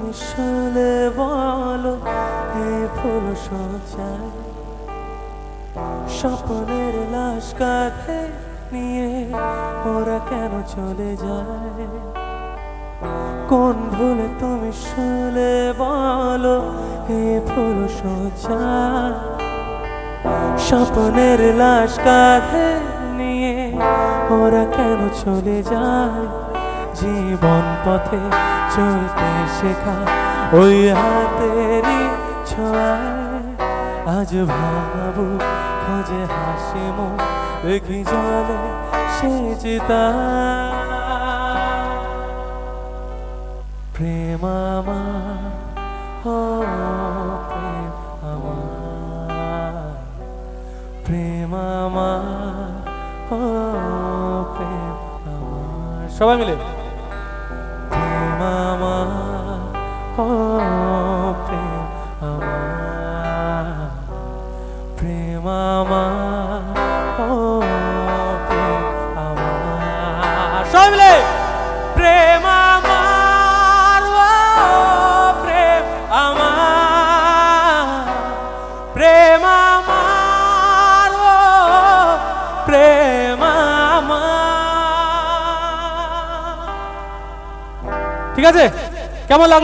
তুমি শুলে বলো এই ফুল সজ্জায় স্বপ্নের লাশ কাঁধে নিয়ে ওরা কেন চলে যায়? কোন ভুলে তুমি শুলে বলো এই ফুল সজ্জায় স্বপ্নের লাশ কাঁধে নিয়ে ওরা কেন চলে যায়? জীবন পথে চলতে শেখা ওই হাতেরই ছোঁয়ায় আজ ভাবু খোঁজে হাসি মুখ দেখি জলে সে চিতা। প্রেম আমার, ও প্রেম আমার, প্রেম আমার, ও প্রেম আমার, সবাই মিলে প্রেম আমার, ও প্রেম আমার, প্রেম আমার, ও প্রেম আমার, সবাই মিলে প্রেম আমার, ও প্রেম আমার, প্রেম আমার, ও প্রেম আমার। ঠিক আছে, কেমন লাগলো?